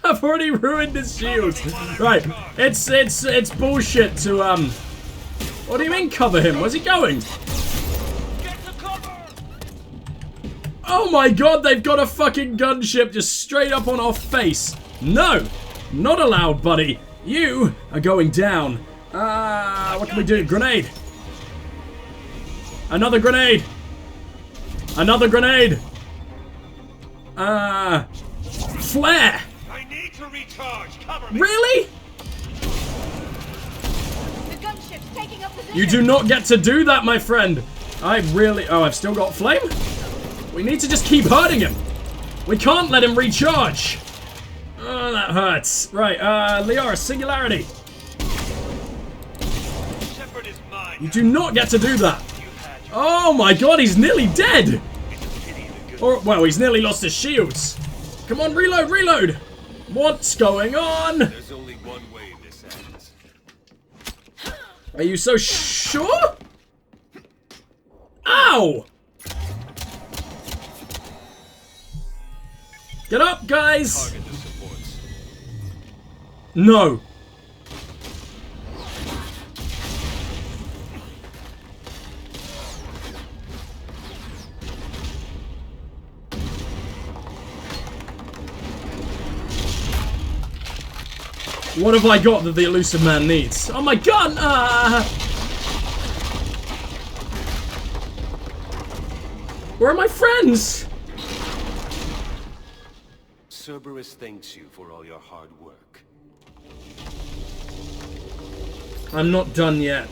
I've already ruined his shields. Right, it's bullshit to What do you mean cover him? Where's he going? Oh my god, they've got a fucking gunship just straight up on our face. No, not allowed, buddy. You are going down. What can we do? Grenade. Another grenade. Another grenade. Flare. I need to recharge. Cover me. Really? The gunship's taking up position. You do not get to do that, my friend. I really... Oh, I've still got flame? We need to just keep hurting him. We can't let him recharge. Oh, that hurts. Right, Liara, singularity. Shepard is mine. You do not get to do that. Oh my god, he's nearly dead. Or, well, he's nearly lost his shields. Come on, reload, reload. What's going on? There's only one way this ends. Are you so sure? Ow! Get up, guys! Target the supports. No. What have I got that the elusive man needs? Oh my god! Where are my friends? Cerberus thanks you for all your hard work. I'm not done yet.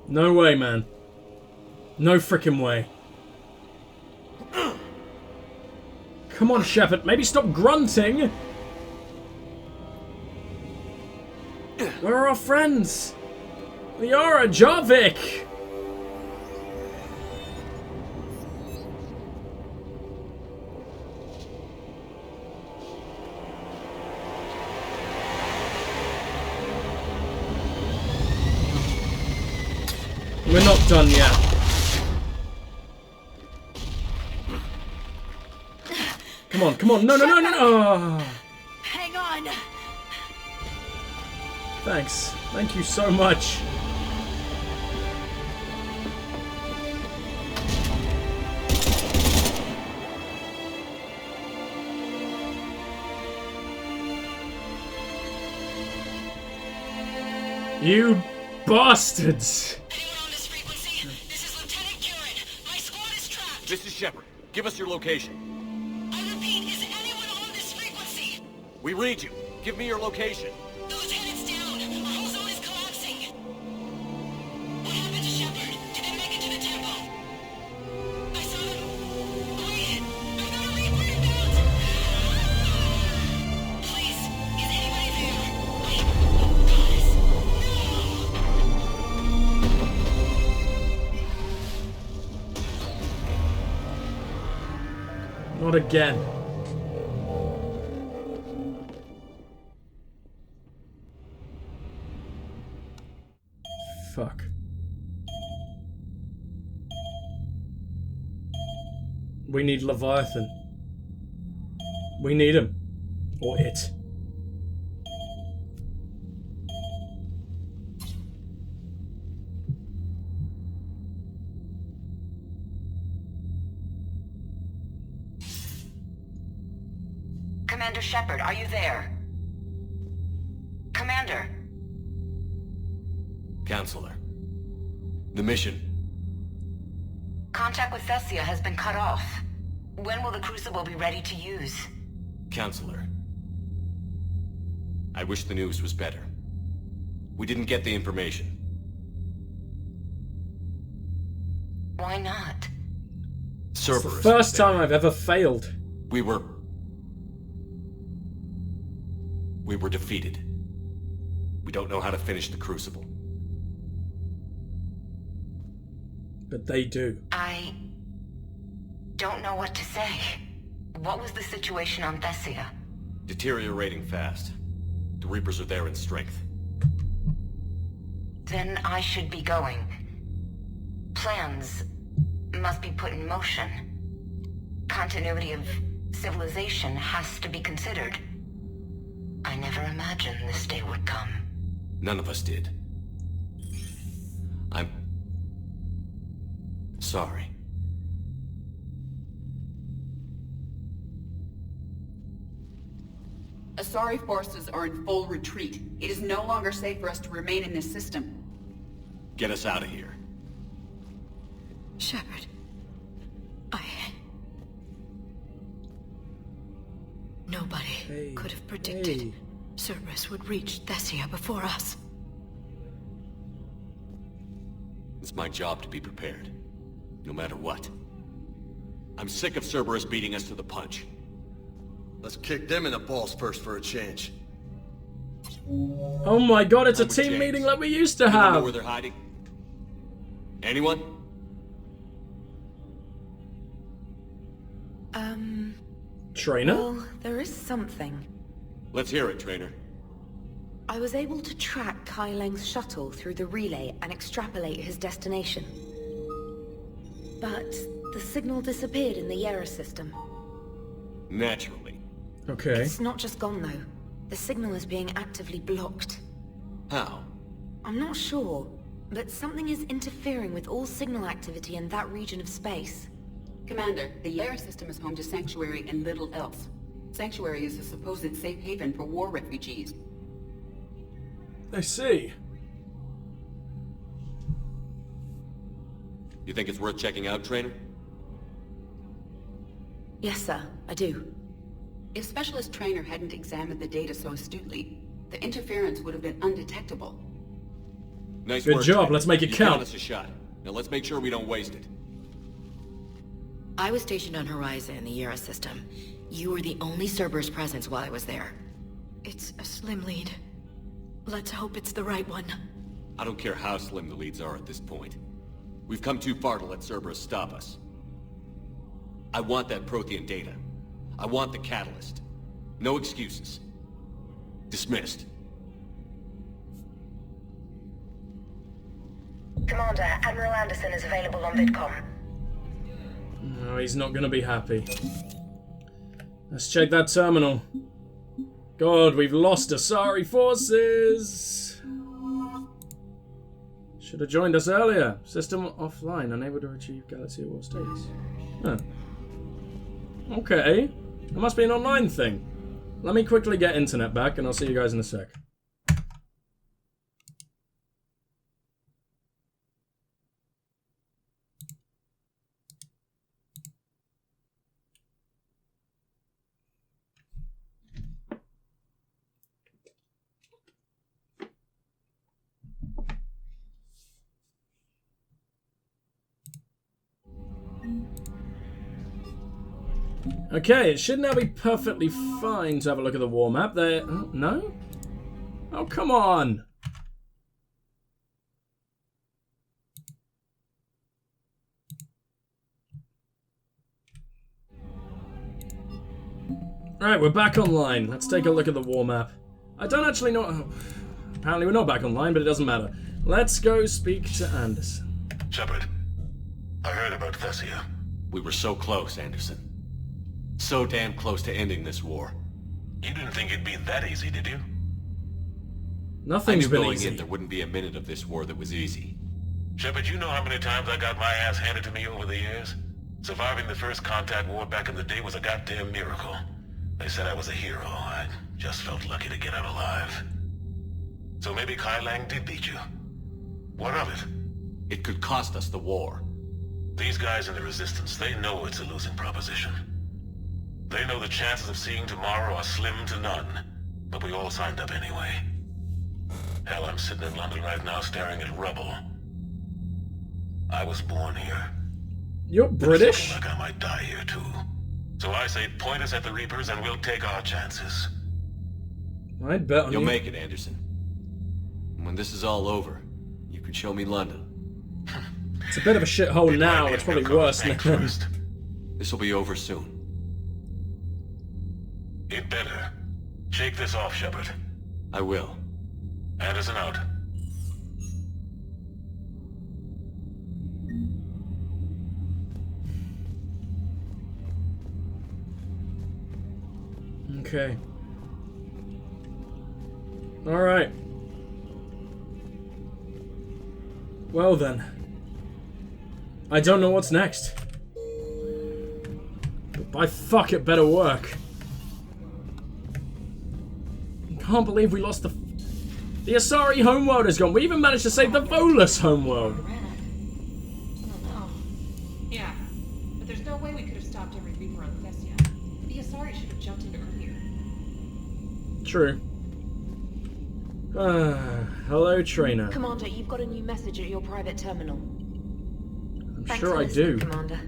No way, man. No frickin' way. Come on, Shepard. Maybe stop grunting. Where are our friends? Liara, Jarvik. We're not done yet. Come on, come on. No, no, no, no, no. Oh. Hang on. Thanks. Thank you so much. You bastards. This is Shepard. Give us your location. I repeat, is anyone on this frequency? We read you. Give me your location. The lieutenant's down. Our whole zone is collapsing. What happened to Shepard? Did they make it to the temple? I saw them. Wait, I've got a reaper inbound. Please, is anybody there? Wait, oh goddess. Not again. Fuck. We need Leviathan. We need him. Or it. Commander Shepard, are you there? Commander. Counselor. The mission. Contact with Thessia has been cut off. When will the Crucible be ready to use? Counselor. I wish the news was better. We didn't get the information. Why not? It's Cerberus the first was there. time I've ever failed. We were defeated. We don't know how to finish the Crucible. But they do. I Don't know what to say. What was the situation on Thessia? Deteriorating fast. The Reapers are there in strength. Then I should be going. Plans must be put in motion. Continuity of civilization has to be considered. I never imagined this day would come. None of us did. I'm sorry. Asari forces are in full retreat. It is no longer safe for us to remain in this system. Get us out of here. Shepard. Nobody could have predicted Cerberus would reach Thessia before us. It's my job to be prepared. No matter what. I'm sick of Cerberus beating us to the punch. Let's kick them in the balls first for a change. Oh my god, it's a team meeting like we used to Anyone know have. where they're hiding? Anyone? Trainer? Well, there is something. Let's hear it, Trainer. I was able to track Kai Leng's shuttle through the relay and extrapolate his destination. But the signal disappeared in the Yera system. Naturally. Okay. It's not just gone though. The signal is being actively blocked. How? I'm not sure, but something is interfering with all signal activity in that region of space. Commander, the Yera system is home to Sanctuary and little else. Sanctuary is a supposed safe haven for war refugees. I see. You think it's worth checking out, Trainer? Yes, sir, I do. If Specialist Trainer hadn't examined the data so astutely, the interference would have been undetectable. Nice Good work, job, Trainer. let's make it You've count. given us a shot. Now let's make sure we don't waste it. I was stationed on Horizon in the Yera system. You were the only Cerberus presence while I was there. It's a slim lead. Let's hope it's the right one. I don't care how slim the leads are at this point. We've come too far to let Cerberus stop us. I want that Prothean data. I want the catalyst. No excuses. Dismissed. Commander, Admiral Anderson is available on VidCom. No, he's not gonna be happy. Let's check that terminal. God, we've lost Asari forces! Should have joined us earlier. System offline, unable to achieve Galaxy at War status. Huh. Okay. It must be an online thing. Let me quickly get internet back and I'll see you guys in a sec. Okay, it should now be perfectly fine to have a look at the war map. There, oh, no? Oh, come on! Alright, we're back online. Let's take a look at the war map. I don't actually know... Oh, apparently we're not back online, but it doesn't matter. Let's go speak to Anderson. Shepard, I heard about Thessia. We were so close, Anderson. So damn close to ending this war. You didn't think it'd be that easy, did you? Nothing's been going easy. in, there wouldn't be a minute of this war that was easy. Shepard, you know how many times I got my ass handed to me over the years? Surviving the first contact war back in the day was a goddamn miracle. They said I was a hero. I just felt lucky to get out alive. So maybe Kai Lang did beat you. What of it? It could cost us the war. These guys in the Resistance, they know it's a losing proposition. They know the chances of seeing tomorrow are slim to none, but we all signed up anyway. Hell, I'm sitting in London right now staring at rubble. I was born here. You're British? It's looking like I might die here too. So I say point us at the Reapers and we'll take our chances. I'd bet on You'll you. make it, Anderson. When this is all over, you can show me London. It's a bit of a shithole now. It's probably worse now. First. This will be over soon. It better. Shake this off, Shepard. I will. Anderson out. Okay. Alright. Well then. I don't know what's next. But by fuck it better work. I can't believe we lost the Asari homeworld is gone. We even managed to save the Volus homeworld. Oh, yeah. But there's no way we could have stopped every Reaper on Thessia. The Asari should have jumped in earlier. True. Hello, trainer. Commander, you've got a new message at your private terminal. I'm Thanks sure for I listening, do. Commander.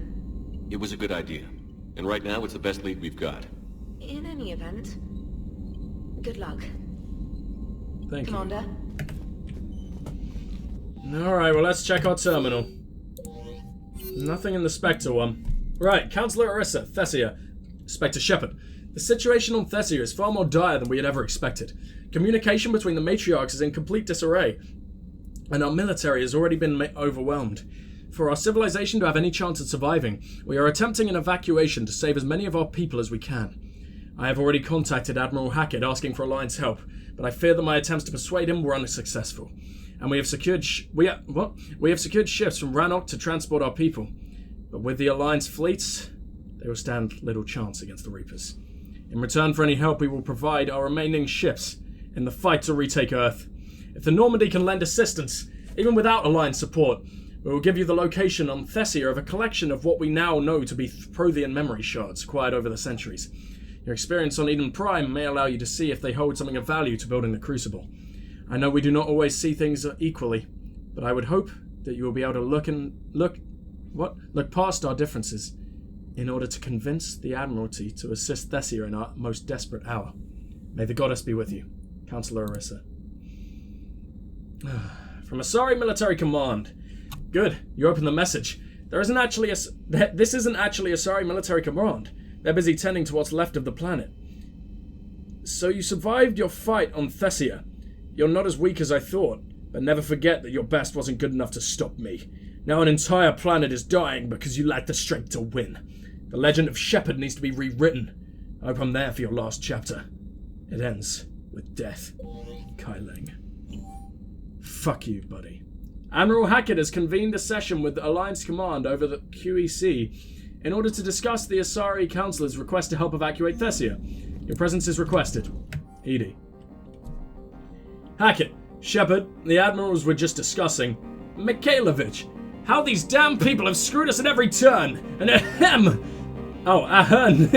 It was a good idea. And right now, it's the best lead we've got. In any event, good luck. Thank Commander. you. Alright, well, let's check our terminal. Nothing in the Spectre one. Right, Counselor Orissa, Thessia, Spectre Shepard. The situation on Thessia is far more dire than we had ever expected. Communication between the matriarchs is in complete disarray, and our military has already been overwhelmed. For our civilization to have any chance of surviving, we are attempting an evacuation to save as many of our people as we can. I have already contacted Admiral Hackett asking for Alliance help, but I fear that my attempts to persuade him were unsuccessful. And we have secured ships from Rannoch to transport our people. But with the Alliance fleets, they will stand little chance against the Reapers. In return for any help, we will provide our remaining ships in the fight to retake Earth. If the Normandy can lend assistance, even without Alliance support, we will give you the location on Thessia of a collection of what we now know to be Prothean memory shards acquired over the centuries. Your experience on Eden Prime may allow you to see if they hold something of value to building the Crucible. I know we do not always see things equally, but I would hope that you will be able to look past our differences in order to convince the Admiralty to assist Thessia in our most desperate hour. May the goddess be with you, Counselor Orissa. From Asari Military Command. Good, you opened the message. This isn't actually Asari Military Command. They're busy tending to what's left of the planet. So you survived your fight on Thessia. You're not as weak as I thought, but never forget that your best wasn't good enough to stop me. Now an entire planet is dying because you lack the strength to win. The legend of Shepard needs to be rewritten. I hope I'm there for your last chapter. It ends with death. Kai Leng. Fuck you, buddy. Admiral Hackett has convened a session with the Alliance Command over the QEC in order to discuss the Asari Councilor's request to help evacuate Thessia. Your presence is requested. Edie. Hackett, Shepard, the admirals were just discussing. Mikhailovich, how these damn people have screwed us at every turn. And ahem! Oh, Ahern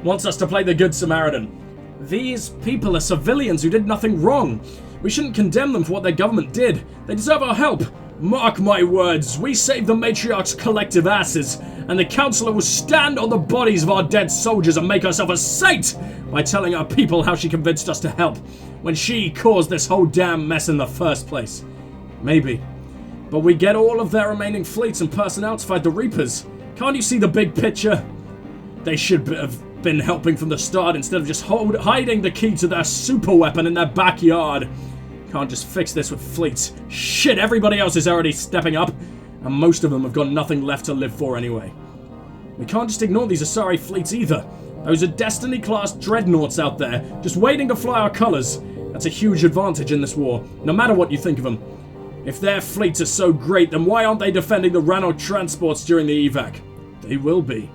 wants us to play the Good Samaritan. These people are civilians who did nothing wrong. We shouldn't condemn them for what their government did. They deserve our help. Mark my words, we saved the Matriarch's collective asses, and the Counselor will stand on the bodies of our dead soldiers and make herself a saint by telling our people how she convinced us to help, when she caused this whole damn mess in the first place. Maybe. But we get all of their remaining fleets and personnel to fight the Reapers. Can't you see the big picture? They should have been helping from the start instead of just hiding the key to their super weapon in their backyard. Can't just fix this with fleets. Shit, everybody else is already stepping up, and most of them have got nothing left to live for anyway. We can't just ignore these Asari fleets either. Those are Destiny-class dreadnoughts out there, just waiting to fly our colors. That's a huge advantage in this war, no matter what you think of them. If their fleets are so great, then why aren't they defending the Rannoch transports during the evac? They will be.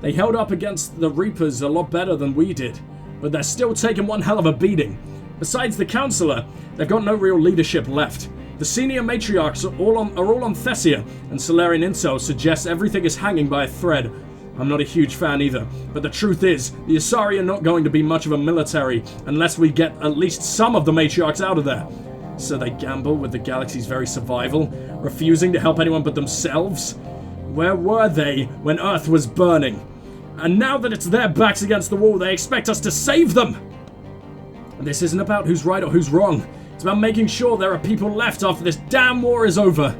They held up against the Reapers a lot better than we did, but they're still taking one hell of a beating. Besides the Counselor, they've got no real leadership left. The senior matriarchs are all on Thessia, and Solarian intel suggests everything is hanging by a thread. I'm not a huge fan either, but the truth is, the Asari are not going to be much of a military unless we get at least some of the matriarchs out of there. So they gamble with the galaxy's very survival, refusing to help anyone but themselves? Where were they when Earth was burning? And now that it's their backs against the wall, they expect us to save them! This isn't about who's right or who's wrong. It's about making sure there are people left after this damn war is over.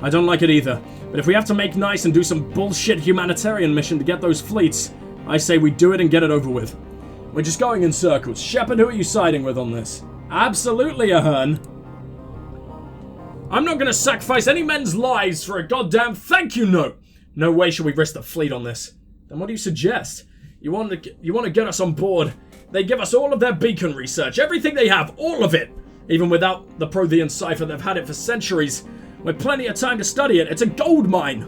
I don't like it either. But if we have to make nice and do some bullshit humanitarian mission to get those fleets, I say we do it and get it over with. We're just going in circles. Shepard, who are you siding with on this? Absolutely, Ahern. I'm not going to sacrifice any men's lives for a goddamn thank you note. No way should we risk the fleet on this. Then what do you suggest? You want to get us on board? They give us all of their beacon research, everything they have, all of it. Even without the Prothean cipher, they've had it for centuries. With plenty of time to study it, it's a gold mine.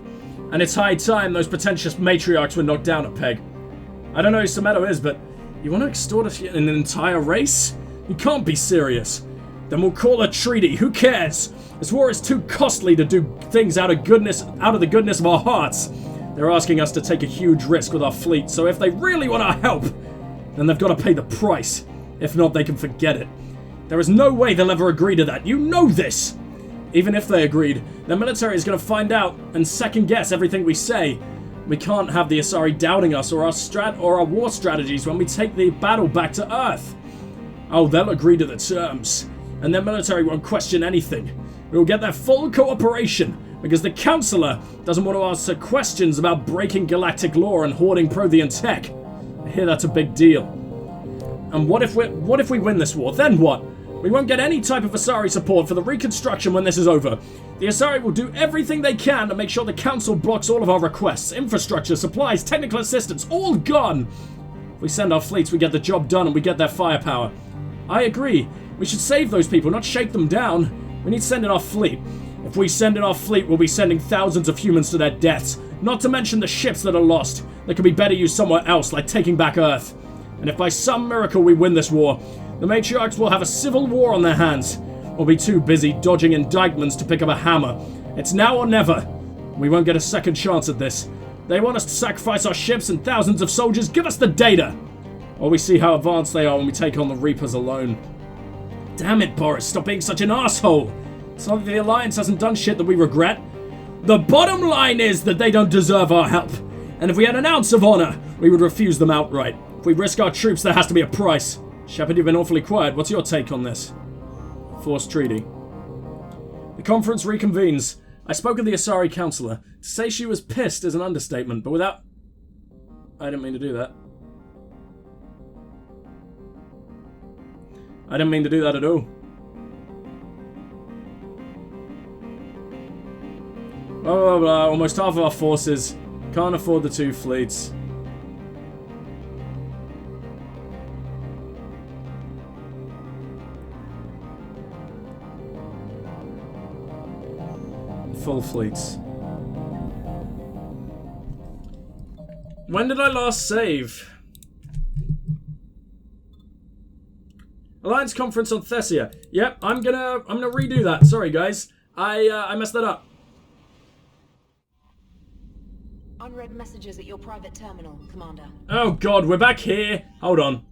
And it's high time those pretentious matriarchs were knocked down a peg. I don't know who Sameto is, but you want to extort an entire race? You can't be serious. Then we'll call a treaty, who cares? This war is too costly to do things out of the goodness of our hearts. They're asking us to take a huge risk with our fleet, so if they really want our help, then they've got to pay the price. If not, they can forget it. There is no way they'll ever agree to that. You know this! Even if they agreed, their military is going to find out and second-guess everything we say. We can't have the Asari doubting us or our war strategies when we take the battle back to Earth. Oh, they'll agree to the terms, and their military won't question anything. We will get their full cooperation, because the Counselor doesn't want to answer questions about breaking galactic law and hoarding Prothean tech. I hear that's a big deal. And what if we win this war? Then what? We won't get any type of Asari support for the reconstruction when this is over. The Asari will do everything they can to make sure the Council blocks all of our requests. Infrastructure, supplies, technical assistance, all gone. If we send our fleets, we get the job done and we get their firepower. I agree. We should save those people, not shake them down. We need to send in our fleet. If we send in our fleet, we'll be sending thousands of humans to their deaths. Not to mention the ships that are lost. That could be better used somewhere else, like taking back Earth. And if by some miracle we win this war, the matriarchs will have a civil war on their hands. We'll be too busy dodging indictments to pick up a hammer. It's now or never. We won't get a second chance at this. They want us to sacrifice our ships and thousands of soldiers. Give us the data. Or we see how advanced they are when we take on the Reapers alone. Damn it, Boris. Stop being such an asshole. It's not that the Alliance hasn't done shit that we regret. The bottom line is that they don't deserve our help. And if we had an ounce of honor, we would refuse them outright. If we risk our troops, there has to be a price. Shepard, you've been awfully quiet. What's your take on this? Forced treaty. The conference reconvenes. I spoke with the Asari Counselor. To say she was pissed is an understatement, but without... I didn't mean to do that. I didn't mean to do that at all. Blah, blah, blah. Almost half of our forces. Can't afford the 2 fleets. Full fleets. When did I last save? Alliance conference on Thessia. Yep, I'm gonna redo that. Sorry guys. I messed that up. Unread messages at your private terminal, Commander. Oh god, we're back here. Hold on.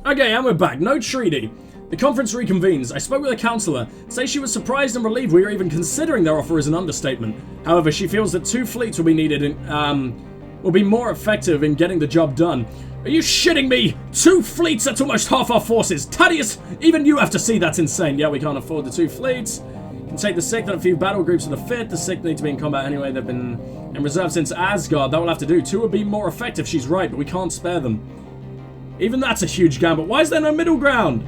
Okay, and we're back. No treaty. The conference reconvenes. I spoke with the Counselor. Say she was surprised and relieved we were even considering their offer is an understatement. However, she feels that 2 fleets will be needed and, will be more effective in getting the job done. Are you shitting me? 2 fleets, that's almost half our forces. Thaddeus, even you have to see that's insane. Yeah, we can't afford the 2 fleets. Can take the 6th and a few battle groups of the 5th. The 6th need to be in combat anyway. They've been in reserve since Asgard. That will have to do. 2 would be more effective. She's right, but we can't spare them. Even that's a huge gamble. Why is there no middle ground?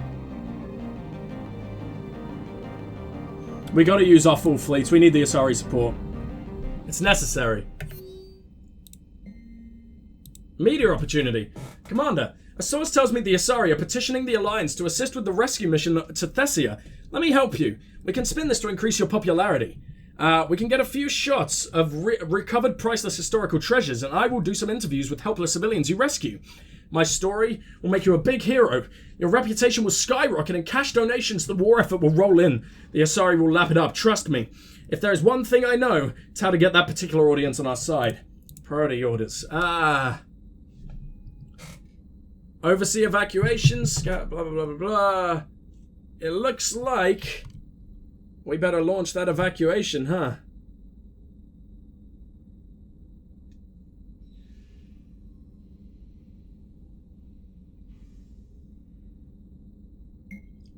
We gotta use our full fleets. We need the Asari support. It's necessary. Media opportunity. Commander, a source tells me the Asari are petitioning the Alliance to assist with the rescue mission to Thessia. Let me help you. We can spin this to increase your popularity. We can get a few shots of recovered priceless historical treasures, and I will do some interviews with helpless civilians you rescue. My story will make you a big hero. Your reputation will skyrocket and cash donations to the war effort will roll in. The Asari will lap it up, trust me. If there is one thing I know, it's how to get that particular audience on our side. Priority orders. Oversee evacuations, blah, blah, blah, blah, blah. It looks like we better launch that evacuation, huh?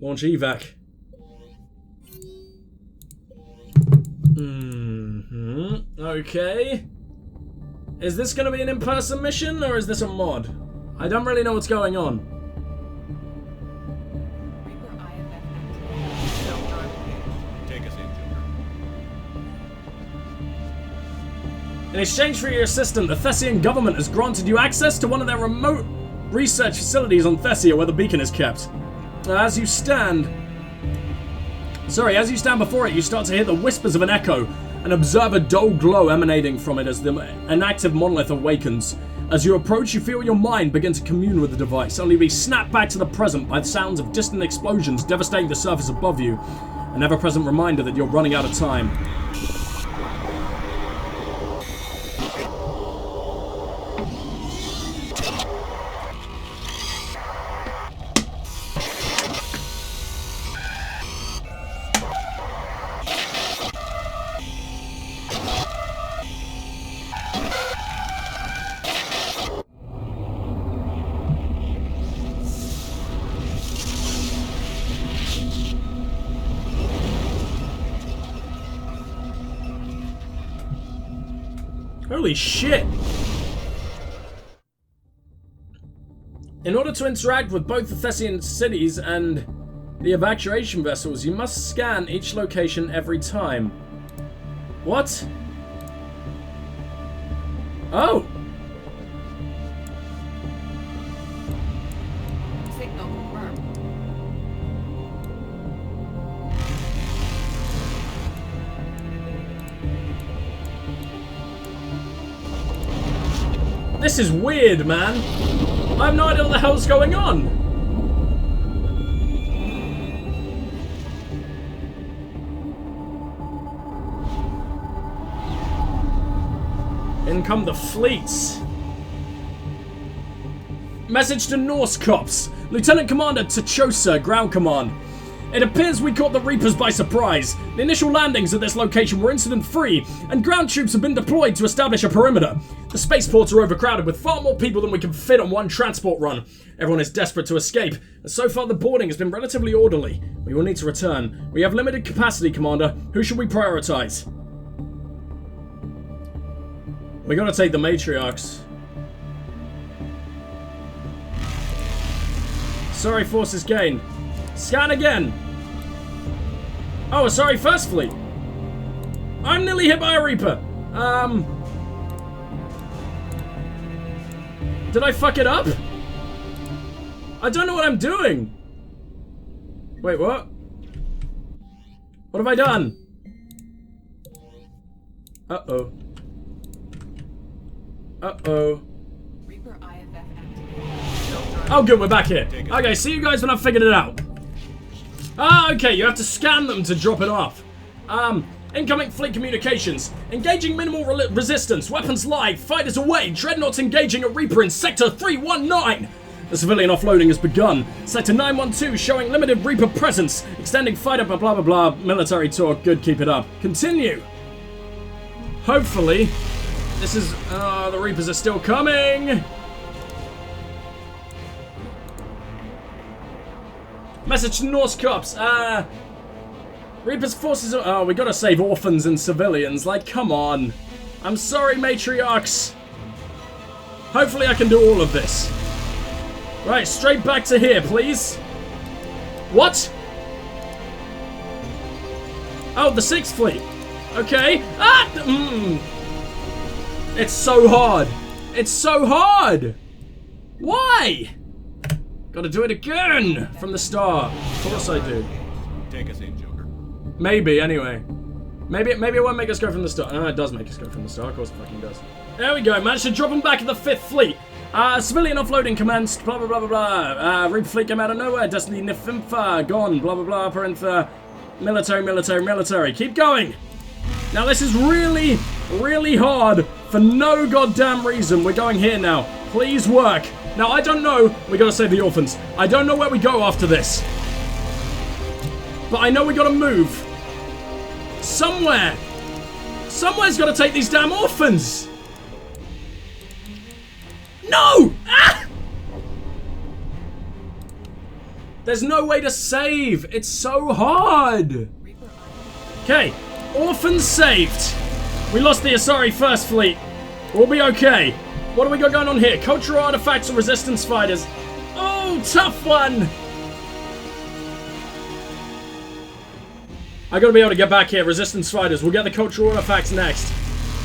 Launch evac. Okay. Is this going to be an in-person mission, or is this a mod? I don't really know what's going on. Take us in, Joker. In exchange for your assistance, the Thessian government has granted you access to one of their remote research facilities on Thessia where the beacon is kept. As you stand before it, you start to hear the whispers of an echo and observe a dull glow emanating from it as an active monolith awakens. As you approach, you feel your mind begin to commune with the device, only to be snapped back to the present by the sounds of distant explosions devastating the surface above you, an ever-present reminder that you're running out of time. Holy shit! In order to interact with both the Thessian cities and the evacuation vessels, you must scan each location every time. What? Oh! Signal confirmed. This is weird, man. I have no idea what the hell's going on. In come the fleets. Message to Norse cops. Lieutenant Commander T'Chosa, Ground Command. It appears we caught the Reapers by surprise. The initial landings at this location were incident-free, and ground troops have been deployed to establish a perimeter. The spaceports are overcrowded with far more people than we can fit on one transport run. Everyone is desperate to escape, and so far the boarding has been relatively orderly. We will need to return. We have limited capacity, Commander. Who should we prioritize? We gotta take the matriarchs. Sorry, forces gained. Scan again. Oh, sorry, First Fleet. I'm nearly hit by a Reaper. Did I fuck it up? I don't know what I'm doing. Wait, what? What have I done? Uh-oh. Uh-oh. Oh, good, we're back here. Okay, see you guys when I've figured it out. Ah, okay, you have to scan them to drop it off. Incoming fleet communications. Engaging minimal resistance. Weapons live. Fighters away. Dreadnoughts engaging a Reaper in Sector 319. The civilian offloading has begun. Sector 912 showing limited Reaper presence. Extending fighter blah blah blah. Military talk. Good, keep it up. Continue. Hopefully, this is... the Reapers are still coming. Message to Norse cops. Reaper's forces are... Oh, we gotta save orphans and civilians. Like, come on. I'm sorry, matriarchs. Hopefully I can do all of this. Right, straight back to here, please. What? Oh, the 6th Fleet. Okay. Ah! It's so hard. It's so hard. Why? Gotta do it again from the start. Of course I do. Take us in, Joker. Maybe, anyway. Maybe it won't make us go from the start. Oh, it does make us go from the start. Of course it fucking does. There we go. Managed to drop them back at the 5th Fleet. Civilian offloading commenced. Blah, blah, blah, blah, blah. Reaper Fleet came out of nowhere. Destiny Nifimfa. Gone. Blah, blah, blah. Parentha. Military, military, military. Keep going. Now, this is really, really hard for no goddamn reason. We're going here now. Please work. Now, I don't know. We gotta save the orphans. I don't know where we go after this. But I know we gotta move. Somewhere. Somewhere's gotta take these damn orphans. No! Ah! There's no way to save. It's so hard. Okay, orphans saved. We lost the Asari First Fleet. We'll be okay. What do we got going on here? Cultural artifacts and resistance fighters. Oh, tough one. I gotta be able to get back here. Resistance fighters. We'll get the cultural artifacts next.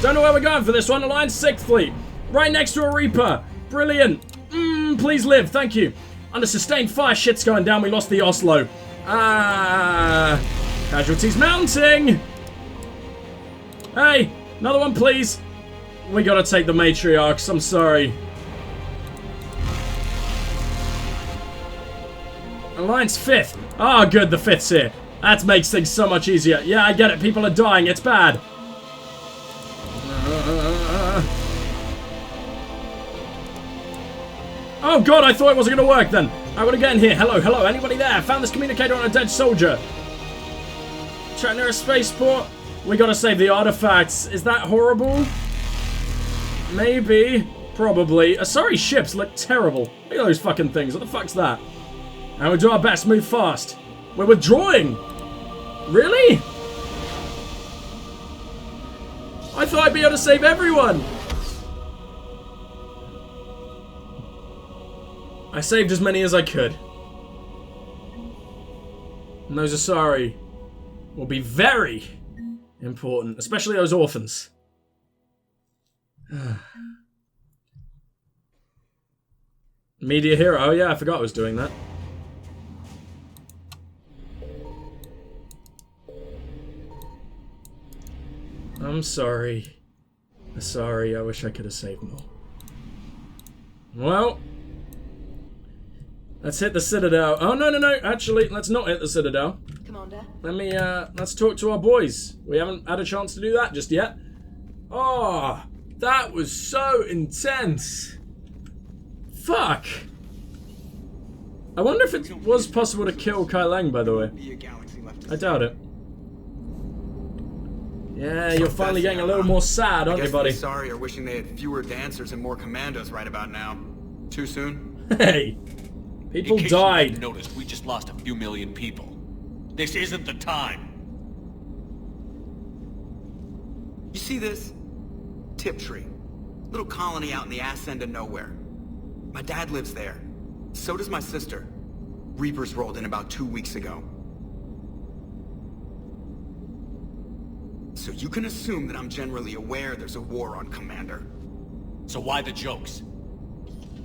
Don't know where we're going for this one. Alliance 6th Fleet. Right next to a Reaper. Brilliant. Please live. Thank you. Under sustained fire, shit's going down. We lost the Oslo. Casualties mounting. Hey, another one, please. We gotta take the matriarchs. I'm sorry. Alliance 5th. Oh, good. The 5th's here. That makes things so much easier. Yeah, I get it. People are dying. It's bad. Oh god, I thought it wasn't going to work then. I want to get in here. Hello, hello. Anybody there? Found this communicator on a dead soldier. Trapped near a spaceport. We got to save the artifacts. Is that horrible? Maybe. Probably. Asari ships look terrible. Look at those fucking things. What the fuck's that? And we'll do our best. Move fast. We're withdrawing. Really? I thought I'd be able to save everyone. I saved as many as I could. And those Asari will be very important, especially those orphans. Media hero. Oh yeah, I forgot I was doing that. I'm sorry. Sorry, I wish I could have saved more. Well, let's hit the Citadel. Oh, no, no, no. Actually, let's not hit the Citadel. Commander? Let's talk to our boys. We haven't had a chance to do that just yet. Oh, that was so intense. Fuck. I wonder if it was possible to kill Kai Lang, by the way. I doubt it. Yeah, you're finally getting a little more sad, aren't you, buddy? The Asari are wishing they had fewer dancers and more commandos right about now. Too soon? Hey, people died. You noticed, we just lost a few million people. This isn't the time. You see this? Tiptree. Little colony out in the ass end of nowhere. My dad lives there. So does my sister. Reapers rolled in about 2 weeks ago. So you can assume that I'm generally aware there's a war on, Commander. So why the jokes?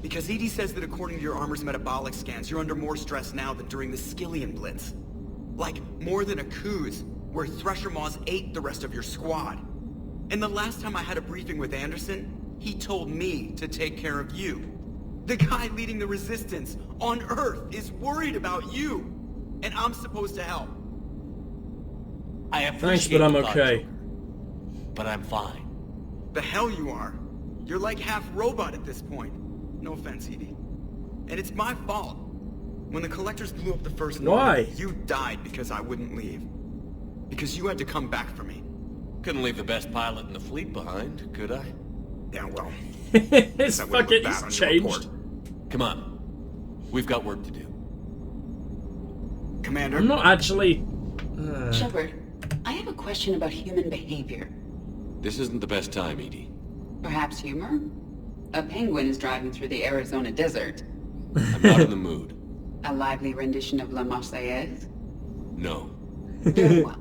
Because EDI says that according to your armor's metabolic scans, you're under more stress now than during the Skillian Blitz. Like, more than a Kuz, where Thresher Maws ate the rest of your squad. And the last time I had a briefing with Anderson, he told me to take care of you. The guy leading the resistance on Earth is worried about you. And I'm supposed to help. I appreciate Thanks, but I'm okay. But I'm fine. The hell you are. You're like half robot at this point. No offense, EDI. And it's my fault. When the Collectors blew up the first Why? North, you died because I wouldn't leave. Because you had to come back for me. Couldn't leave the best pilot in the fleet behind, could I? Yeah, well. It's fucking changed. Come on. We've got work to do. Commander? I'm not actually... Shepard, I have a question about human behavior. This isn't the best time, EDI. Perhaps humor? A penguin is driving through the Arizona desert. I'm not in the mood. A lively rendition of La Marseillaise? No. Very well.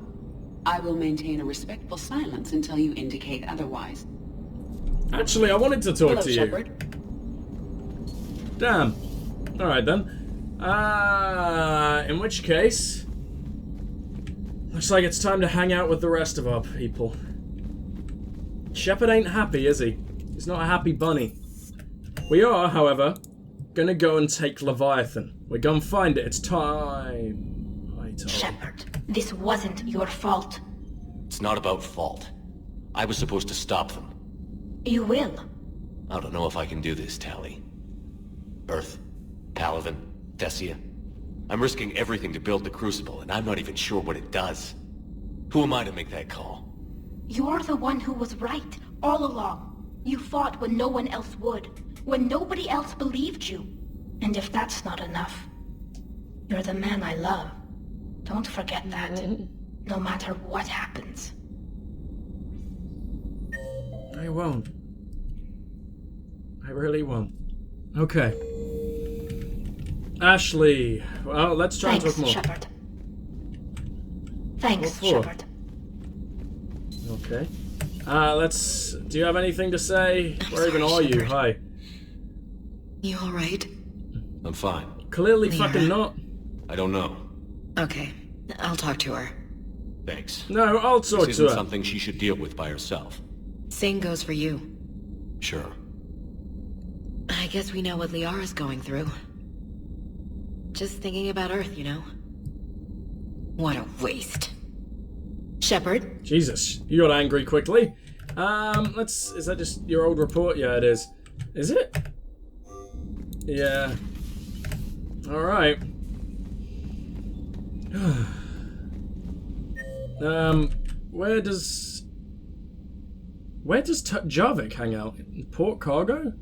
I will maintain a respectful silence until you indicate otherwise. Actually, I wanted to talk Hello, to you. Shepard. Damn. Alright then. In which case... looks like it's time to hang out with the rest of our people. Shepard ain't happy, is he? He's not a happy bunny. We are, however, gonna go and take Leviathan. We're gonna find it. It's time. Shepard, this wasn't your fault. It's not about fault. I was supposed to stop them. You will. I don't know if I can do this, Tali. Earth, Paladin, Thessia. I'm risking everything to build the Crucible, and I'm not even sure what it does. Who am I to make that call? You're the one who was right, all along. You fought when no one else would, when nobody else believed you. And if that's not enough... You're the man I love. Don't forget that. No matter what happens. I won't. I really won't. Okay. Ashley. Well, let's try and talk more. Shepard. Thanks, What for? Shepard. Okay. Let's... Do you have anything to say? Where even are you? Hi. You alright? I'm fine. Clearly Lyra. fucking not. I don't know. Okay, I'll talk to her. Thanks. No, I'll talk This to isn't her. something she should deal with by herself. Same goes for you. Sure. I guess we know what Liara's going through. Just thinking about Earth, you know? What a waste. Shepard? Jesus, you got angry quickly. Let's... Is that just your old report? Yeah, it is. Is it? Yeah. Alright. Where does Jarvik hang out? In Port Cargo?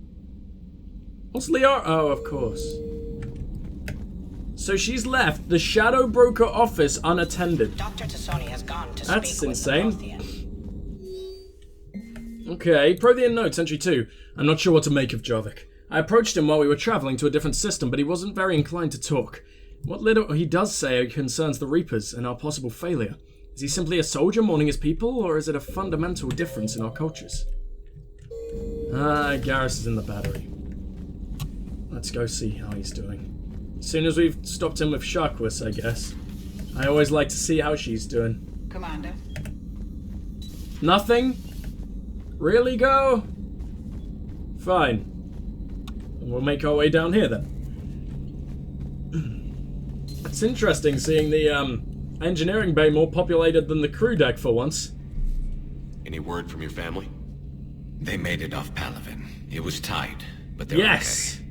What's Liara? Oh, of course. So she's left the Shadow Broker office unattended. Dr. Tassoni has gone to That's speak insane. with the Prothean. Okay, Prothean Notes, Entry 2. I'm not sure what to make of Jarvik. I approached him while we were traveling to a different system, but he wasn't very inclined to talk. What little he does say concerns the Reapers and our possible failure. Is he simply a soldier mourning his people, or is it a fundamental difference in our cultures? Garrus is in the battery. Let's go see how he's doing. As soon as we've stopped him with Sharkwis, I guess. I always like to see how she's doing. Commander. Nothing? Really, go? Fine. And we'll make our way down here then. It's interesting seeing the engineering bay more populated than the crew deck for once. Any word from your family? They made it off Palaven. It was tight, but they're Yes! okay.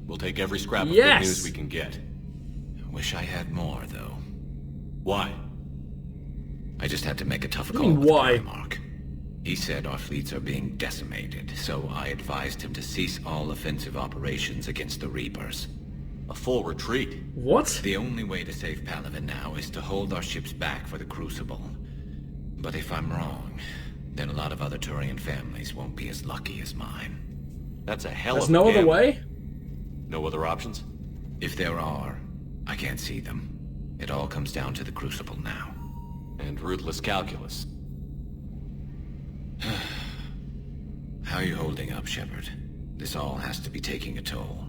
We'll take every scrap of Yes! good news we can get. Wish I had more, though. Why? I just had to make a tough What do call you mean, with why? Primarch. He said our fleets are being decimated, so I advised him to cease all offensive operations against the Reapers. A full retreat? What? The only way to save Palaven now is to hold our ships back for the Crucible. But if I'm wrong, then a lot of other Turian families won't be as lucky as mine. That's a hell There's of a no other gamble. way? No other options? If there are, I can't see them. It all comes down to the Crucible now. And ruthless calculus. How are you holding up, Shepard? This all has to be taking a toll.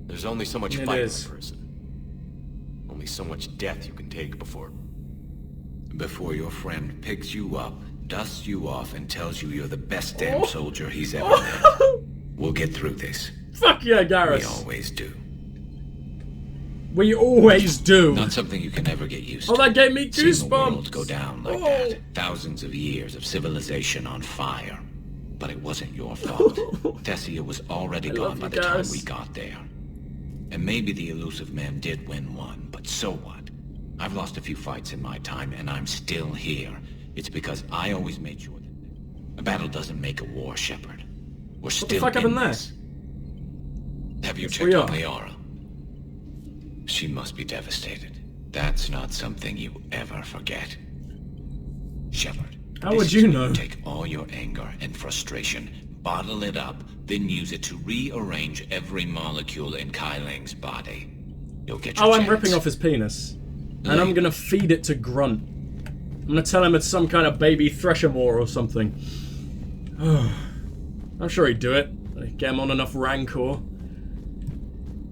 There's only so much It fight in is. a person. Only so much death you can take before... Before your friend picks you up, dusts you off, and tells you you're the best damn soldier he's ever met. We'll get through this. Fuck yeah, Garrus. We always do. We always do. Not something you can ever get used to. Oh, that gave me Seeing the world goosebumps. go down like that. Thousands of years of civilization on fire. But it wasn't your fault. Thessia was already gone by the time we got there. And maybe the elusive men did win one, but so what? I've lost a few fights in my time, and I'm still here. It's because I always made sure that a battle doesn't make a war, Shepard. We're still the fuck in happened there? this. Have you Yes, checked we on are. Liara? She must be devastated. That's not something you ever forget. Shepard. How this would is you when know? Take all your anger and frustration, bottle it up, then use it to rearrange every molecule in Kai Ling's body. You'll get your Oh, I'm chance. ripping off his penis. And I'm gonna feed it to Grunt. I'm gonna tell him it's some kind of baby Threshermore or something. I'm sure he'd do it. Get him on enough Rancor.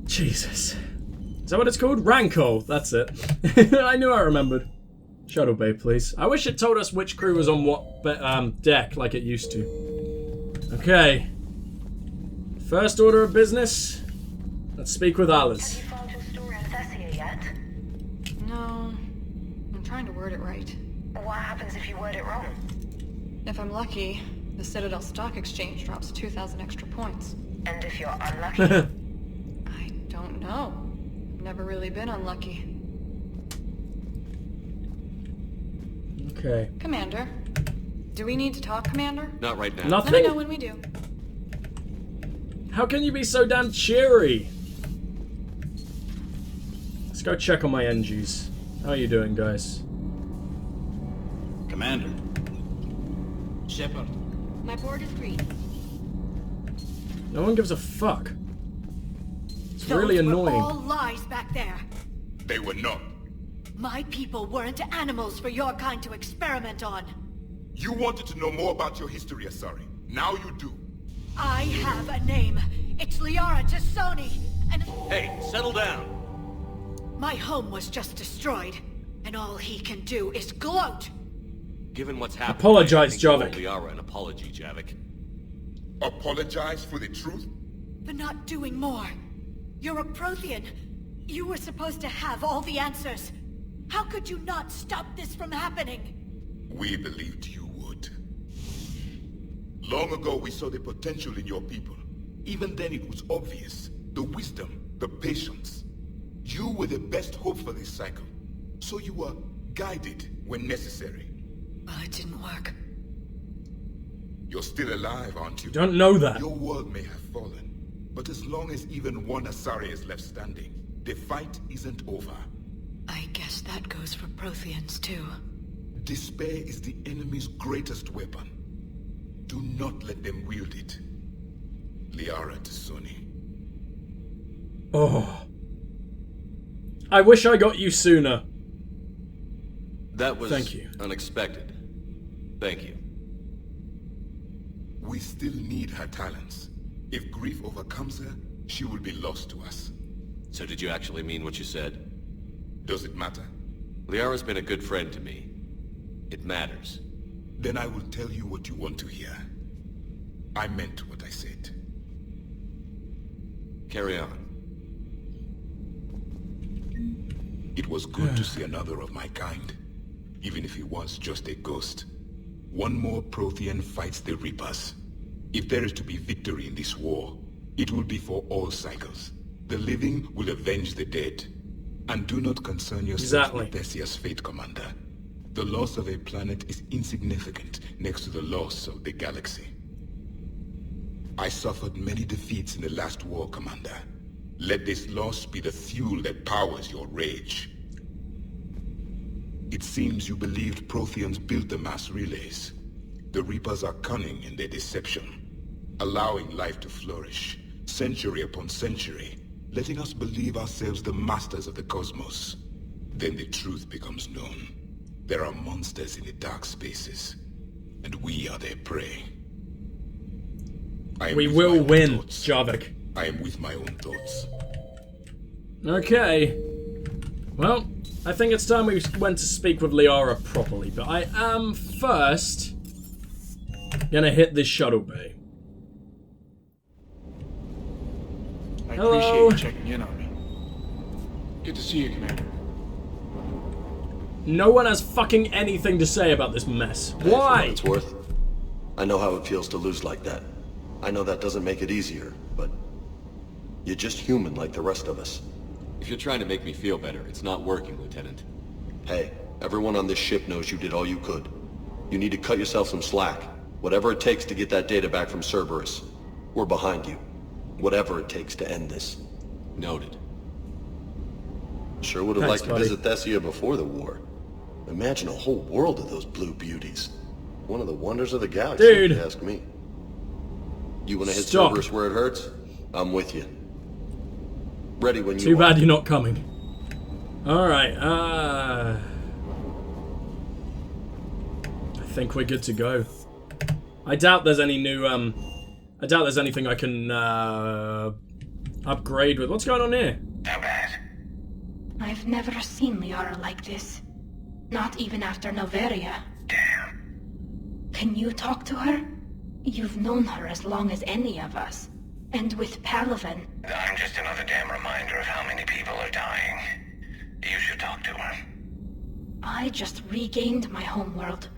Jesus. Is that what it's called? Rancor. That's it. I knew I remembered. Shuttle Bay, please. I wish it told us which crew was on what deck like it used to. Okay. First order of business. Let's speak with Alice. Have you found your story on Thessia yet? No. I'm trying to word it right. What happens if you word it wrong? If I'm lucky, the Citadel Stock Exchange drops 2,000 extra points. And if you're unlucky? I don't know. I've never really been unlucky. Okay. Commander. Do we need to talk, Commander? Not right now. Nothing? Let me know when we do. How can you be so damn cheery? Let's go check on my NGs. How are you doing, guys? Commander. Shepard. My board is green. No one gives a fuck. It's Those really were annoying. all lies back there. They were not. My people weren't animals for your kind to experiment on. You wanted to know more about your history, Asari. Now you do. I have a name. It's Liara Tassoni, and... Hey, settle down. My home was just destroyed, and all he can do is gloat. Given what's happened, Apologize, I think you owe Javik. Liara an apology, Javik. Apologize for the truth? For not doing more. You're a Prothean. You were supposed to have all the answers. How could you not stop this from happening? We believed you would. Long ago, we saw the potential in your people. Even then, it was obvious. The wisdom, the patience. You were the best hope for this cycle. So you were guided when necessary. Well, it didn't work. You're still alive, aren't you? Don't know that. Your world may have fallen, but as long as even one Asari is left standing, the fight isn't over. I guess that goes for Protheans, too. Despair is the enemy's greatest weapon. Do not let them wield it. Liara Tassoni. Oh. I wish I got you sooner. That was Thank you. unexpected. Thank you. We still need her talents. If grief overcomes her, she will be lost to us. So did you actually mean what you said? Does it matter? Liara's been a good friend to me. It matters. Then I will tell you what you want to hear. I meant what I said. Carry on. It was good to see another of my kind, even if he was just a ghost. One more Prothean fights the Reapers. If there is to be victory in this war, it will be for all cycles. The living will avenge the dead. And do not concern yourself with Thessia's fate, Commander. The loss of a planet is insignificant next to the loss of the galaxy. I suffered many defeats in the last war, Commander. Let this loss be the fuel that powers your rage. It seems you believed Protheans built the mass relays. The Reapers are cunning in their deception, allowing life to flourish, century upon century, letting us believe ourselves the masters of the cosmos. Then the truth becomes known. There are monsters in the dark spaces, and we are their prey. We will win, Javik. I am with my own thoughts. Okay. Well, I think it's time we went to speak with Liara properly, but I am first gonna hit this shuttle bay. I Hello. appreciate you checking in on me. Good to see you, Commander. No one has fucking anything to say about this mess. Hey, for Why? what it's worth, I know how it feels to lose like that. I know that doesn't make it easier, but you're just human like the rest of us. If you're trying to make me feel better, it's not working, Lieutenant. Hey, everyone on this ship knows you did all you could. You need to cut yourself some slack. Whatever it takes to get that data back from Cerberus. We're behind you. Whatever it takes to end this. Noted. Sure would have Thanks, liked to buddy. visit Thessia before the war. Imagine a whole world of those blue beauties. One of the wonders of the galaxy, Dude. if you ask me. You want to hit Stop. Cerberus where it hurts? I'm with you. Ready when you Too are. bad you're not coming. Alright, I think we're good to go. I doubt there's any new, I doubt there's anything I can, upgrade with. What's going on here? How bad? I've never seen Liara like this. Not even after Noveria. Damn. Can you talk to her? You've known her as long as any of us. And with Palaven. I'm just another damn reminder of how many people are dying. You should talk to her. I just regained my homeworld.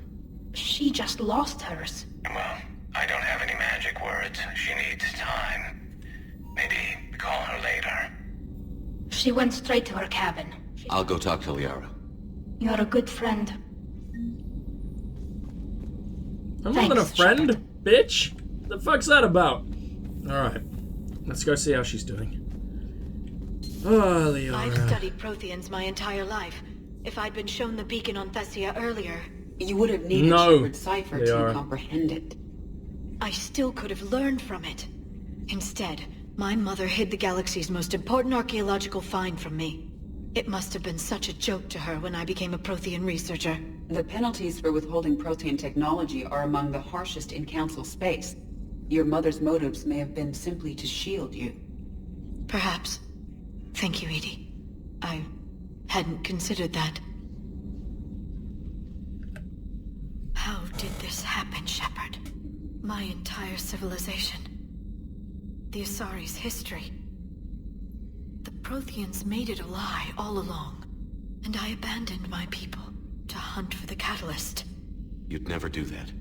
She just lost hers. Well, I don't have any magic words. She needs time. Maybe call her later. She went straight to her cabin. I'll go talk to Liara. You're a good friend. I'm not a friend, bitch. The fuck's that about? Alright. Let's go see how she's doing. Oh, Liara. I've studied Protheans my entire life. If I'd been shown the beacon on Thessia earlier... You would have needed Shepard's cipher to comprehend it. I still could have learned from it. Instead, my mother hid the galaxy's most important archaeological find from me. It must have been such a joke to her when I became a Prothean researcher. The penalties for withholding Prothean technology are among the harshest in Council space. Your mother's motives may have been simply to shield you. Perhaps. Thank you, Edie. I hadn't considered that. How did this happen, Shepard? My entire civilization. The Asari's history. The Protheans made it a lie all along, and I abandoned my people to hunt for the catalyst. You'd never do that.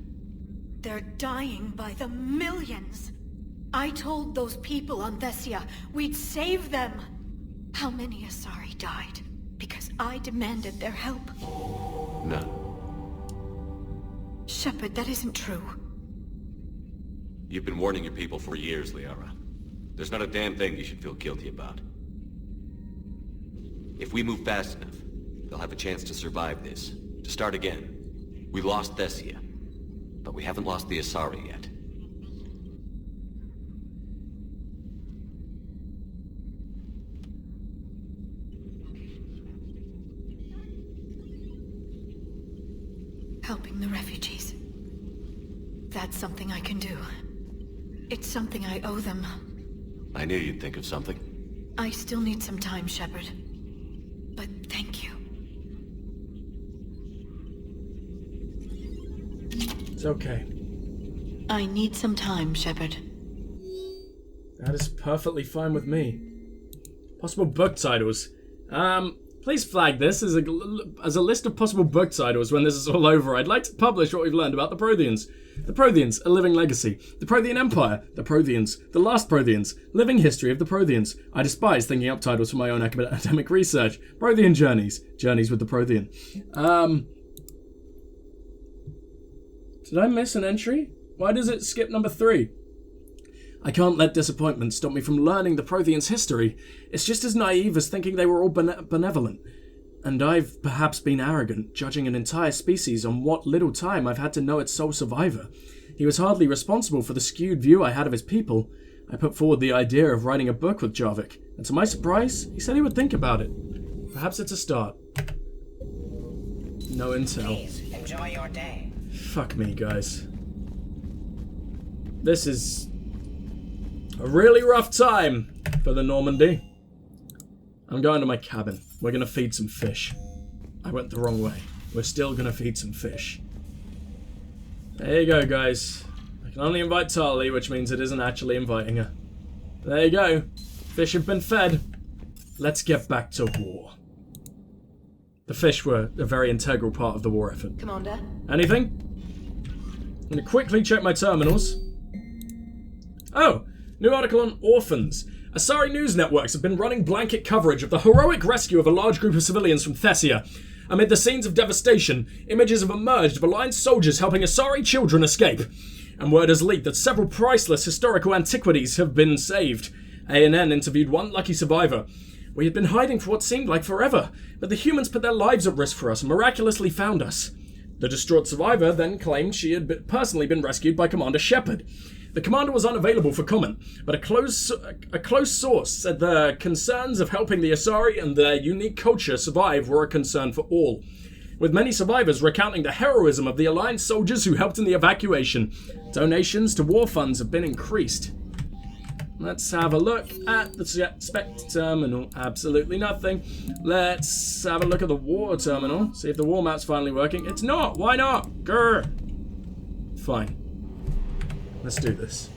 They're dying by the millions. I told those people on Thessia we'd save them. How many Asari died because I demanded their help? None. Shepard, that isn't true. You've been warning your people for years, Liara. There's not a damn thing you should feel guilty about. If we move fast enough, they'll have a chance to survive this. To start again. We lost Thessia, but we haven't lost the Asari yet. Helping the refugees. That's something I can do. It's something I owe them. I knew you'd think of something. I still need some time, Shepard. But thank you. It's okay. I need some time, Shepard. That is perfectly fine with me. Possible book titles. Please flag this as a list of possible book titles when this is all over. I'd like to publish what we've learned about the Protheans. The Protheans, A Living Legacy. The Prothean Empire. The Protheans. The Last Protheans. Living History of the Protheans. I despise thinking up titles for my own academic research. Prothean Journeys. Journeys with the Prothean. Did I miss an entry? Why does it skip number 3? I can't let disappointment stop me from learning the Protheans' history. It's just as naive as thinking they were all benevolent. And I've perhaps been arrogant, judging an entire species on what little time I've had to know its sole survivor. He was hardly responsible for the skewed view I had of his people. I put forward the idea of writing a book with Jarvik, and to my surprise, he said he would think about it. Perhaps it's a start. No intel. Please, enjoy your day. Fuck me, guys. This is a really rough time for the Normandy. I'm going to my cabin. We're going to feed some fish. I went the wrong way. We're still going to feed some fish. There you go, guys. I can only invite Tali, which means it isn't actually inviting her. There you go. Fish have been fed. Let's get back to war. The fish were a very integral part of the war effort. Commander? Anything? I'm going to quickly check my terminals. Oh! New article on orphans. Asari news networks have been running blanket coverage of the heroic rescue of a large group of civilians from Thessia. Amid the scenes of devastation, images have emerged of Alliance soldiers helping Asari children escape. And word has leaked that several priceless historical antiquities have been saved. ANN interviewed one lucky survivor. We had been hiding for what seemed like forever, but the humans put their lives at risk for us and miraculously found us. The distraught survivor then claimed she had personally been rescued by Commander Shepard. The commander was unavailable for comment, but a close source said the concerns of helping the Asari and their unique culture survive were a concern for all, with many survivors recounting the heroism of the Alliance soldiers who helped in the evacuation. Donations to war funds have been increased. Let's have a look at the spec terminal. Absolutely nothing. Let's have a look at the war terminal. See if the war map's finally working. It's not. Why not? Grr. Fine. Let's do this.